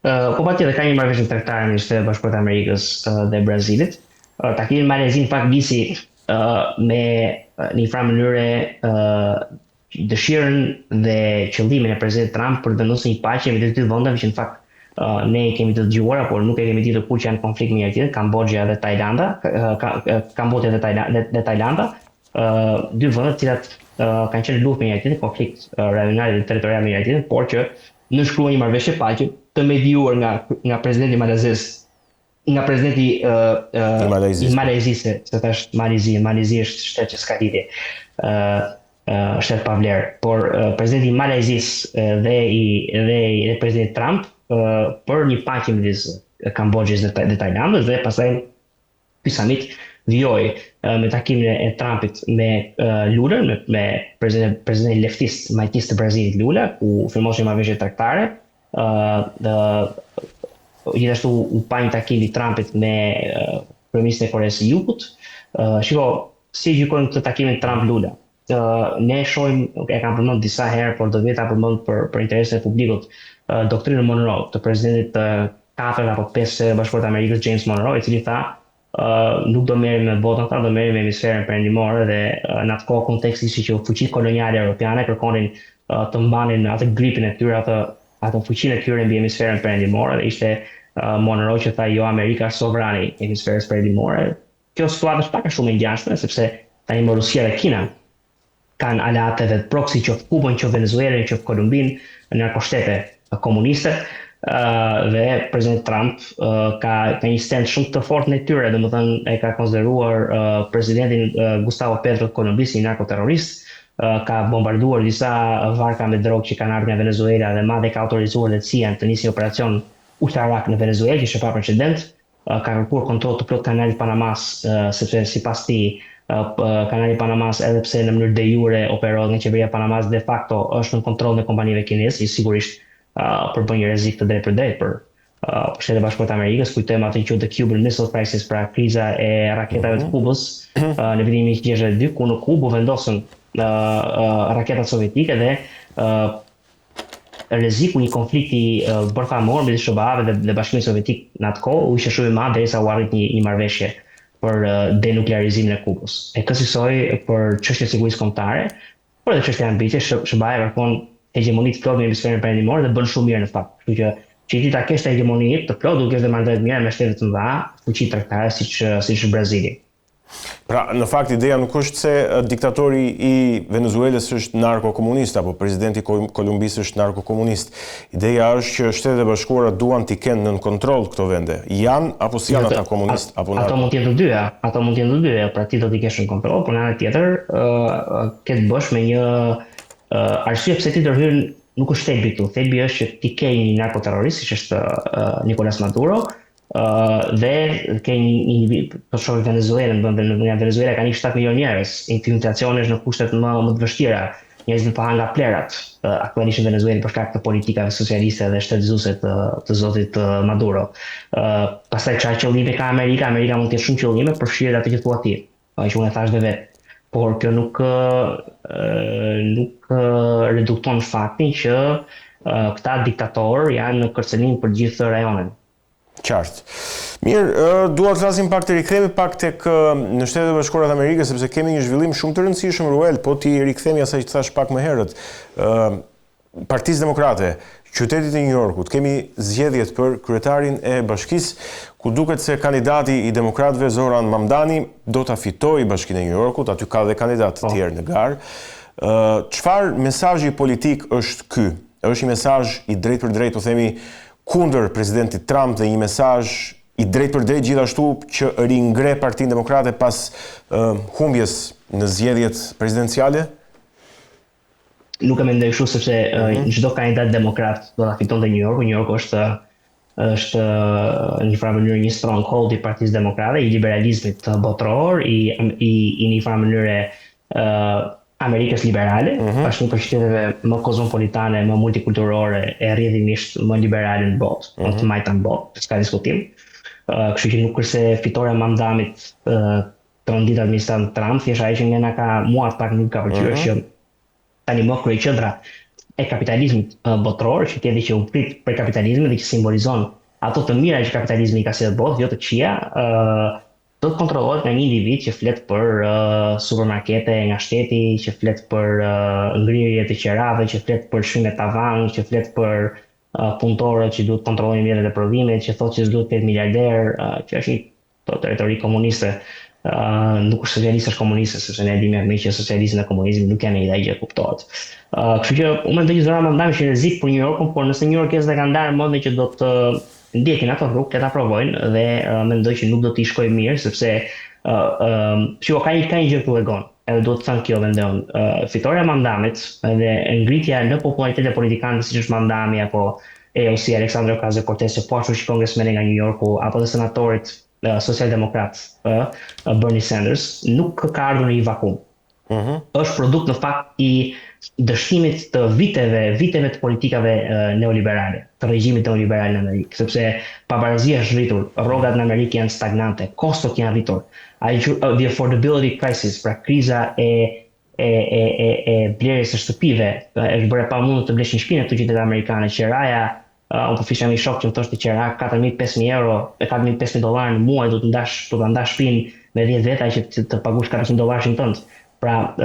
Po patjetër ka një marrëveshje tregtare me Shtetet Bashkuara të Amerikës dhe Brazilit. Takimi në Malezi në fakt nisi me në një farë mënyrë dëshirën dhe qëllimin e presidentit Trump për të vendosur një paqe midis dy vendeve që në fakt ne i kemi të dëgjuar, por nuk e kemi ditur kur që janë në konflikt me njëri tjetrin, Kambodja dhe Tajlanda, Kambodja dhe Tajlanda, dy vende të cilat kanë qenë në luftë me njëri tjetrin, konflikt rajonal dhe territorial me njëri tjetrin, por që nënshkruan një marrëveshje paqe të mediuar nga presidenti malezez, nga presidenti i Malezisë, se thash Malezi është shtet që s'ka lidhje, shtet pa vlerë, por presidenti i Malezisë dhe presidenti Trump për një paqe midis Kambodjës dhe Tajlandës dhe pastaj ky summit vijoi me takimin e Trumpit me Lula, me presidentin leftist majtist të Brazilit Lula, ku firmoshin marrëveshje tregtare. Gjithashtu u pa një takim i Trumpit me kryeministrin e Koresë së Jugut. Shiko, si gjykojmë këtë takimin Trump-Lula? Ne shohim, e kam përmendur disa herë, por do vjen ta përmend për interesin e publikut, doktrinën Monroe të presidentit të 4 apo 5 Shtetet Bashkuara të Amerikës, James Monroe, i cili tha nuk do merrem me botën, do merrem me hemisferin perëndimor dhe në atë kohë konteksti ishte që fuqitë koloniale europiane kërkonin të mbanin atë gripin e tyre, atë fuqinë e tyre mbi hemisferin perëndimor dhe ishte Monroe që tha jo, Amerika është sovrani i hemisferës perëndimore. Kjo situatë është pak a shumë e ngjashme sepse tani më Rusia dhe Kina kanë aleate dhe proxy qoftë Kubën, qoftë Venezuelën, qoftë Kolumbinë, narkoshtete komuniste, dhe president Trump ka një stand shumë të fortë në tyre, domethënë e ka konsideruar presidentin Gustavo Petro të Kolumbisë një narkoterrorist, ka bombarduar disa varka me drogë që kanë ardhur nga Venezuela dhe madje ka autorizuar lehtësinë të nisë një operacion ushtarak në Venezuelë që është pa precedent, ka kërkuar kontroll të plot kanalit Panamas, sepse sipas tij kanali Panamas, edhe pse në mënyrë de jure operohet nga qeveria Panamas, de facto është në kontroll në kompanive kineze, sigurisht përbën një rrezik të drejtë për drejtë për Shtetet Bashkuara të Amerikës. Kujtojmë atë që The Cuban Missile Crisis, pra kriza e raketave të Kubës në vitin 1962, ku në Kubë vendosën raketat sovjetike dhe rreziku një konflikti bërthamor midis SBA-ve dhe Bashkimit Sovjetik në atë kohë u ishte shumë i madh derisa u arrit një marrëveshje për denuklearizimin e Kubës. E kësaj për çështje sigurisë kombëtare, por edhe çështje ambicje, SBA kërkon hegemoni të plotë në hemisferin perëndimor dhe bën shumë mirë në fakt. Kështu që ti ta kesh të hegemoni të plotë, duhet të marrëdhënie të mira me shtete të mëdha, fuqi tregtare siç Brazili. Pra, në fakt ideja nuk është se diktatori i Venezuelës është narkokomunist apo presidenti i Kolumbisë është narkokomunist. Ideja është që Shtetet e Bashkuara duan t'i kenë nën kontroll këto vende. Janë apo si janë ata komunistë apo narko? Ato mund të jenë të dyja, pra ti do t'i kesh në kontroll, por në anën tjetër ke të bësh me një arsye pse ti ndërhyn nuk është thelbi këtu. Thelbi është që ti ke një narkoterrorist, siç është Nicolas Maduro, dhe ke një për shkak Venezuelën, nga Venezuela ka 7 milionë njerëz, infiltracione është në kushtet më të vështira, njerëz që pahan nga plerat aktualisht në Venezuelë për shkak të politikave socialiste dhe shtetëzuese të zotit Maduro. Pastaj çfarë qëllime ka Amerika? Amerika mund të ketë shumë qëllime, përfshirë atë që thua ti, që unë e thash dhe vetë. Por kjo nuk redukton faktin që këta diktatorë janë në kërcënim për gjithë rajonin. Qartë. Mirë, dua të flasim pak të rikthehemi pak tek në Shtetet e Bashkuara të Amerikës, sepse kemi një zhvillim shumë të rëndësishëm, Ruel, po ti rikthehemi asaj që thash pak më herët. Partisë Demokrate, qytetit e New Yorkut, kemi zgjedhjet për kryetarin e bashkisë, ku duket se kandidati i demokratëve Zoran Mamdani do ta fitojë bashkinë e New Yorkut, aty ka dhe kandidatë të tjerë në garë. Çfarë mesazhi politik është ky? Është një mesazh i drejtë për drejtë, po themi, kundër presidentit Trump dhe një mesazh i drejtë për drejtë gjithashtu që ringre Partinë Demokrate pas humbjes në zgjedhjet presidenciale? Nuk e mendoj kështu sepse çdo kandidat demokrat do ta fitonte New Yorku. New Yorku është në një farë mënyrë një stronghold i Partisë Demokrate, i liberalizmit botror, i një farë mënyrë Amerikës liberale, është një për qyteteve më kozmopolitane, më multikulturore, e rrjedhimisht më liberale në botë, më të majta në botë, s'ka diskutim. Kështu që nuk është se fitoria e Mamdanit trondit administratën Trump, thjesht ajo që mua pak nuk ka pëlqyer që tani më kryeqendra e kapitalizmit botror, që tjetë që u prit për kapitalizmin dhe që simbolizon ato të mira që kapitalizmi i ka sjellë botë, jo të këqija, do të kontrollohet nga një individ që flet për supermarkete nga shteti, që flet për ngrirje të qerave, që flet për shime tavan, që flet për punëtorët që duhet kontrollojnë mjetet e prodhimit, që thotë që s'duhet të jetë miliarder, që është një retorikë komuniste. Nuk është socialist, është komuniste, sepse ne dimë mirë që socializmi dhe komunizmi nuk janë ide që kuptohet. Kështu që unë mendoj që Zoran Mandami është rrezik për New Yorkun, por nëse New Yorkers ka ndarë modën që do të ndjekin ato rrugë, le ta provojnë dhe mendoj që nuk do t'i shkojë mirë, sepse ka një gjë të legon. Edhe duhet të thënë kjo vendon. Fitoria e Mandamit dhe ngritja në popularitet e politikanëve siç është Mandami apo AOC Alexandria Ocasio-Cortez, po ashtu që kongresmeni nga New Yorku apo dhe senatorit social-demokrat Bernie Sanders nuk ka ardhur në një vakum. Është produkt në fakt i dështimit të viteve të politikave neoliberale, të regjimit neoliberal në Amerikë, sepse pabarazia është rritur, rrogat në Amerikë janë stagnante, kostot janë rritur. The affordability crisis, pra kriza e blerjes së shtëpive, është bërë pamundur të blesh një shtëpi në këto qytete amerikane. Qeraja, unë po fishja një shok që më thoshte qera 4.500 euro, $4.500 në muaj do të ndash shtëpinë me 10 veta që të paguash $400 tënd. Pra,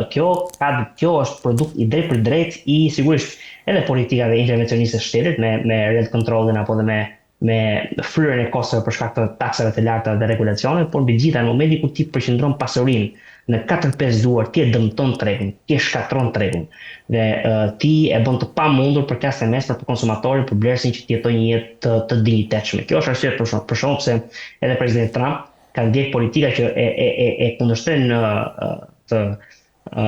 kjo është produkt i drejt për drejt i sigurisht edhe politikave intervencioniste të shtetit me rent control-in apo dhe me fryrën e kosteve për shkak të taksave të larta dhe regulacione, por mbi gjitha në momentin ku ti përqendron pasurinë në 4-5 duar, ti e dëmton tregun, ti e shkatron tregun dhe ti e bën të pamundur për klasën e mesme, për konsumatorin, për blerësin që të jetojë një jetë të dinjitetshme. Kjo është arsye për shkak pse edhe presidenti Trump ka ndjek politika që e kundërshtojnë të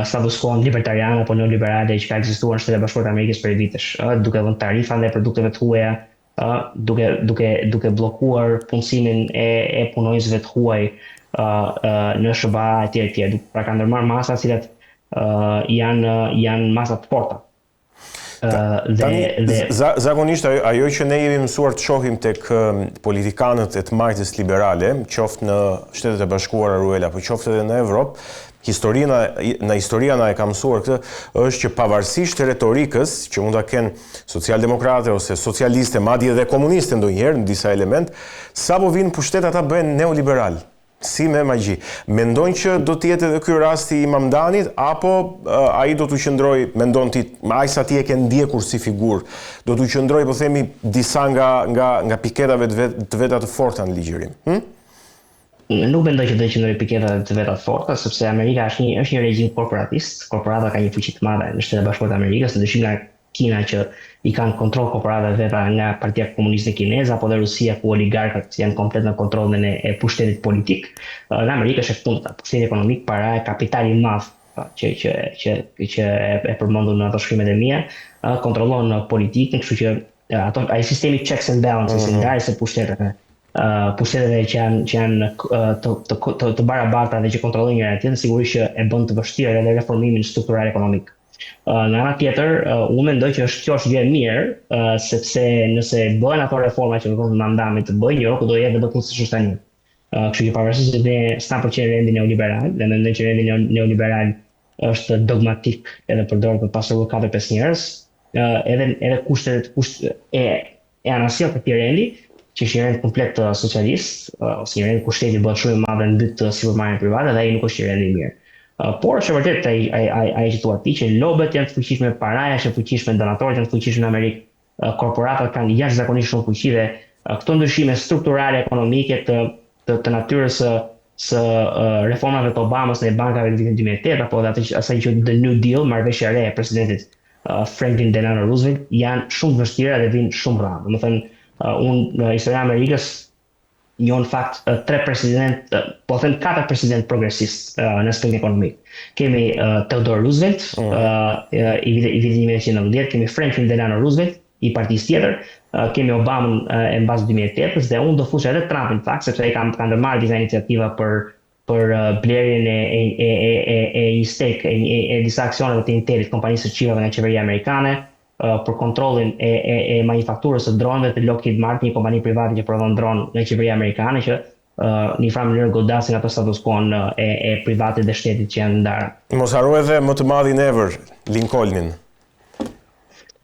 status quo libertarian apo neoliberale që ka ekzistuar në Shtetet e Bashkuara të Amerikës për vitesh, duke vënë tarifa ndaj produkteve të huaja, duke bllokuar punësimin e punonjësve të huaj në SBA etj. Pra ka ndërmarrë masa të cilat janë masa të forta. Zakonisht ajo që ne jemi mësuar të shohim tek politikanët e të majtës liberale, qoftë në Shtetet e Bashkuara Ruela, apo qoftë edhe në Evropë, historia na e ka mësuar këtë, është që pavarësisht retorikës që mund ta kenë socialdemokrate ose socialiste, madje edhe komuniste ndonjëherë në disa element, sapo vinë pushtet ata bëhen neoliberal. Si me magji. Mendojnë që do të jetë edhe ky rasti i Mamdanit, apo ai do t'u qëndroj, mendon ti, ai sa ti e ke ndjekur si figurë, do t'u qëndroj, po themi, disa nga piketave të veta të forta në ligjërim? Nuk mendoj që do të qëndroj piketave të veta të forta, sepse Amerika është një regjim korporatist. Korporata ka një fuqi të madhe në Shtetet e Bashkuara të Amerikës, ndryshim nga Kina që i kanë kontroll korporatat veta nga Partia Komuniste Kineze apo dhe Rusia ku oligarkat janë komplet në kontrollin e pushtetit politik. Në Amerikë është e fundta, pushteti ekonomik, para e kapitali i madh që e përmendur në ato shkrimet e mia, kontrollon politikën, kështu që ai sistemi checks and balances, ndarjes së pushteteve. Pushteteve që janë të barabarta dhe që kontrollojnë njëra tjetrën, sigurisht që e bën të vështirë edhe reformimin struktural ekonomik. Në ana tjetër, unë mendoj që kjo është gjë e mirë, sepse nëse bëhen ato reforma që kërkon Mandami të bëjë, New Yorku do jetë më keq se ç'është tani. Kështu që pavarësisht se ne s'na pëlqen rendi neoliberal, dhe mendoj që rendi neoliberal është dogmatik edhe përdorur për pasurur 4-5 njerëz, edhe kushtet e anasjell për këtij rendi, që është një rend komplet socialist, ose një rend ku shteti bëhet shumë i madh në mbyt sipërmarrjen private dhe ai nuk është një rend i mirë. Por është vërtet ai që thua ti që lobet janë të fuqishme, paraja është e fuqishme, donatorët janë të fuqishëm në Amerikë, korporatat kanë jashtëzakonisht shumë fuqi dhe këto ndryshime strukturale ekonomike të natyrës së reformave të Obamës në bankave në vitin 2008 apo asaj që The New Deal, marrëveshja e re e presidentit Franklin Delano Roosevelt, janë shumë vështira dhe vinë shumë rrallë. Domethënë, unë në historia e Amerikës njohën fakt 4 president progresist në aspektin ekonomik. Kemi Theodore Roosevelt i vitit 1990, kemi Franklin Delano Roosevelt i partisë tjetër, kemi Obamën e mbas 2008 dhe unë do fusha edhe Trumpin fakt, sepse ai ka ndërmarrë disa iniciativa për blerjen e një stake e disa aksioneve të Intelit, kompanisë së çivave nga qeveria amerikane, për kontrollin e manufakturës së dronëve të Lockheed Martin, një kompani private që prodhon dronë nga qeveria amerikane, që një farë mënyrë godasin ato status quo-n e privatit dhe shtetit që janë ndarë. Mos harro edhe më të madhin ever, Lincolnin.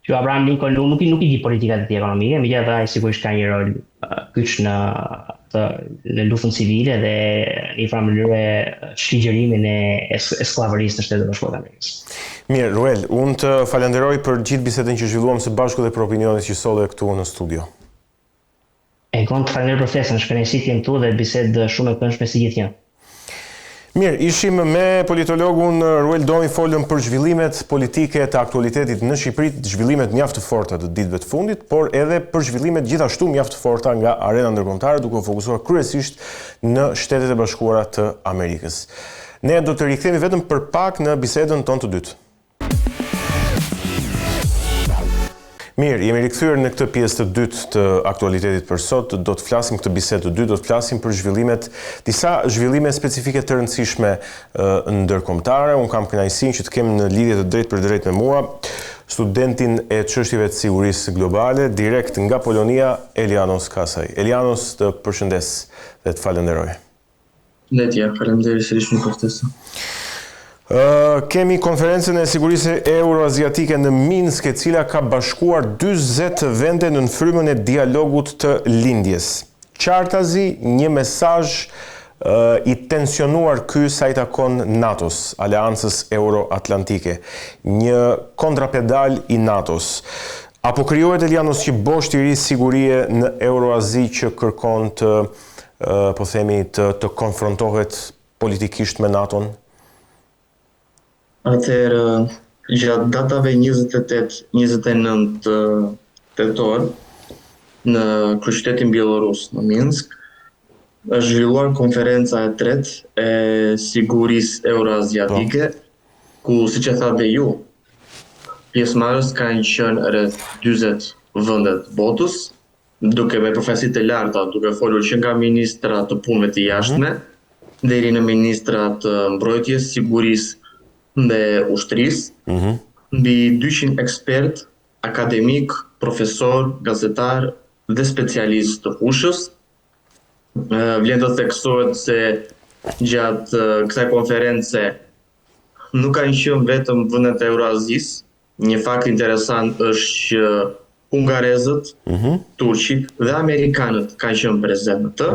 që Abraham Lincoln nuk i di politikat e tij ekonomike, megjithatë ai sigurisht ka një rol kyç në luftën civile dhe në një farë mënyrë shligjërimin e skllavërisë në Shtetet e Bashkuara të Amerikës. Mirë, Ruel, unë të falenderoj për gjithë bisedën që zhvilluam së bashku dhe për opinionet që solle këtu në studio. E kon të falenderoj për ftesën, shkënaqësi të jem këtu dhe bisedë shumë e këndshme si gjithnjë. Mirë, ishim me politologun Ruel Domi, folëm për zhvillimet politike të aktualitetit në Shqipëri, zhvillimet mjaft të forta të ditëve të fundit, por edhe për zhvillimet gjithashtu mjaft të forta nga arena ndërkombëtare, duke u fokusuar kryesisht në Shtetet e Bashkuara të Amerikës. Ne do të rikthehemi vetëm për pak në bisedën tonë të dytë. Mirë, jemi rikthyer në këtë pjesë të dytë të aktualitetit për sot. Do të flasim këtë bisedë të dytë, do të flasim për disa zhvillime specifike të rëndësishme ndërkombëtare. Unë kam kënaqësinë që të kem në lidhje të drejtë për drejtë me mua studentin e çështjeve të sigurisë globale, direkt nga Polonia, Elianos Kasaj. Elianos, të përshëndes dhe të falenderoj. Përshëndetje, faleminderit sërish për ftesën. Kemi konferencën e sigurisë euroaziatike në Minsk, e cila ka bashkuar 40 vende në frymën e dialogut të lindjes. Qartazi një mesazh i tensionuar ky sa i takon NATO-s, Aleancës Euro-Atlantike, një kontrapedal i NATO-s. Apo krijohet, Elianos, që bosh i ri sigurie në Euroazi që kërkon të konfrontohet politikisht me NATO-n? Atëherë, gjatë datave 28-29 tetor në kryeqytetin bielorus në Minsk, është zhvilluar konferenca e tretë e sigurisë euroaziatike, ku, siç e thatë ju, pjesëmarrës kanë qenë rreth 40 vende të botës, duke me profesi të larta, duke folur që nga ministra të punëve të jashtme, deri në ministra të mbrojtjes, sigurisë dhe ushtrisë, mbi 200 ekspert, akademik, profesor, gazetar dhe specialist të fushës. Vlen të theksohet se gjatë kësaj konference nuk kanë qenë vetëm vendet e Eurazisë. Një fakt interesant është që hungarezët, turqit dhe amerikanët kanë qenë prezent në të.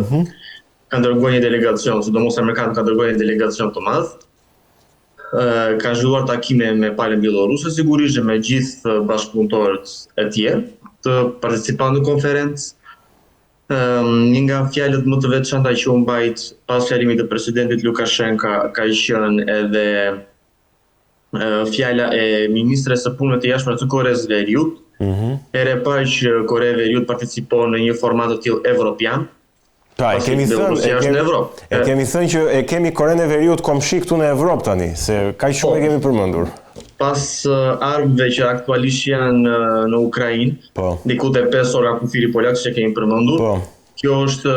Kanë dërguar një delegacion, sidomos amerikanët kanë dërguar një delegacion të madh. Ka zhvilluar takime me palën bieloruse, sigurisht dhe me gjithë bashkëpunëtorët e tjerë të participantë në konferencë. Një nga fjalët më të veçanta që u mbajt pas fjalimit të presidentit Lukashenko ka qenë edhe fjala e ministres së punëve të jashtme të Koreas së Veriut. Herë e parë që Korea e Veriut participon në një format të tillë evropian. E kemi thënë që e kemi Korenë e Veriut komshi këtu në Evropë tani, se kaq shumë e kemi përmendur. Pas armëve që aktualisht janë në Ukrainë, diku te 5 orë kufiri polak që kemi përmendur. Kjo është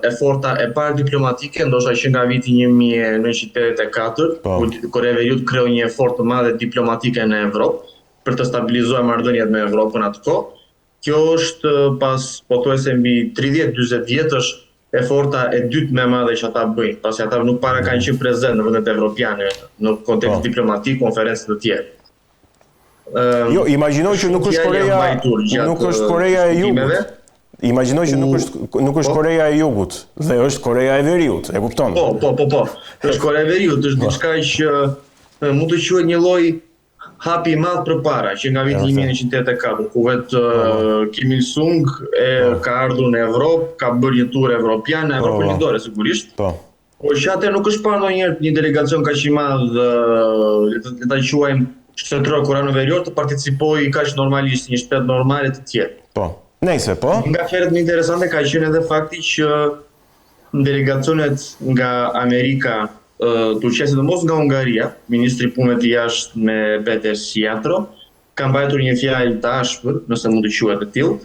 eforta e parë diplomatike, ndoshta që nga viti 1984, ku Korea e Veriut krijoi një efort të madh diplomatike në Evropë për të stabilizuar marrëdhëniet me Evropën atë kohë. Kjo është pas pothuajse mbi 30-40 vjetësh eforta e dytë më e madhe që ata bëjnë, pasi ata nuk para kanë qenë prezent në vendet evropiane në kontekst diplomatik, konferencë të tjera. Jo, imagjinoj që nuk është Korea e Jugut. Imagjinoj që nuk është Korea e Jugut, dhe është Korea e Veriut, e kupton? Po. Është Korea e Veriut, është diçka që mund të quhet një lloj hapi i madh përpara, që nga viti 1984, ku vetë Kim Il-sung ka ardhur në Evropë, ka bërë një tur evropian në Evropën Lindore, sigurisht. Po që atë nuk është parë ndonjëherë një delegacion kaq i madh, le ta quajmë shtetëror korean verior, të participojë kaq normalisht, një shtet normale të tjerë. Po. Nëse po. Nga fjalët më interesante ka qenë edhe fakti që delegacionet nga Amerika, Turqia, sidomos nga Hungaria, ministri punëve të jashtme Peter Siatro, ka mbajtur një fjalë të ashpër, nëse mund të quhet e tillë,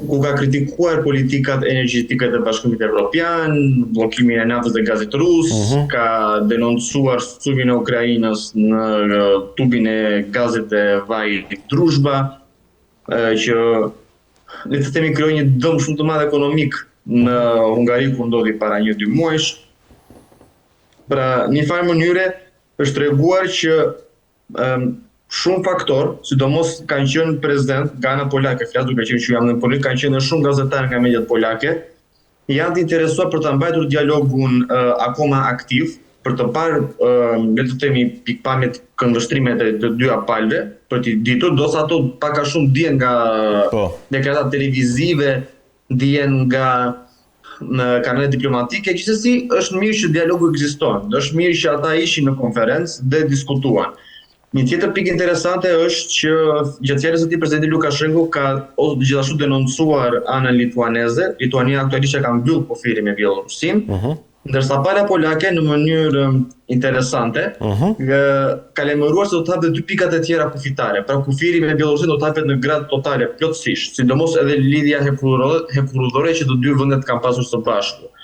ku ka kritikuar politikat energjetike të Bashkimit Evropian, bllokimin e naftës dhe gazit rus, ka denoncuar sulmin e Ukrainës në tubin e gazit e vajit Druzhba, që le të themi krijoi një dëm shumë të madh ekonomik në Hungari, ku ndodhi para 1-2 muajsh. Pra, një farë mënyre është treguar që shumë faktor, sidomos kanë qenë prezent nga ana polake, flas duke qenë që jam në Polin, kanë qenë shumë gazetarë nga mediat polake, janë të interesuar për të mbajtur dialogun akoma aktiv, për të parë, le të themi, pikpamjet këndvështrimet e të dyja palëve, për të ditur, do sa ato pak a shumë dihen nga deklaratat televizive, dihen nga në kanalet diplomatike, gjithsesi është mirë që dialogu ekziston, është mirë që ata ishin në konferencë dhe diskutuan. Një tjetër pikë interesante është që gjatë fjalës së tij presidenti Lukashenko ka gjithashtu denoncuar anën lituaneze. Lituania aktualisht ka mbyll kufirin me Bielorusinë, ndërsa pala polake në mënyrë interesante ka lajmëruar se do të hapet 2 pikat e tjera kufitare. Pra kufiri me Bielorusinë do të hapet në grad totale plotësisht, sidomos edhe lidhja hekurudhore që të dy vendet kanë pasur së bashku.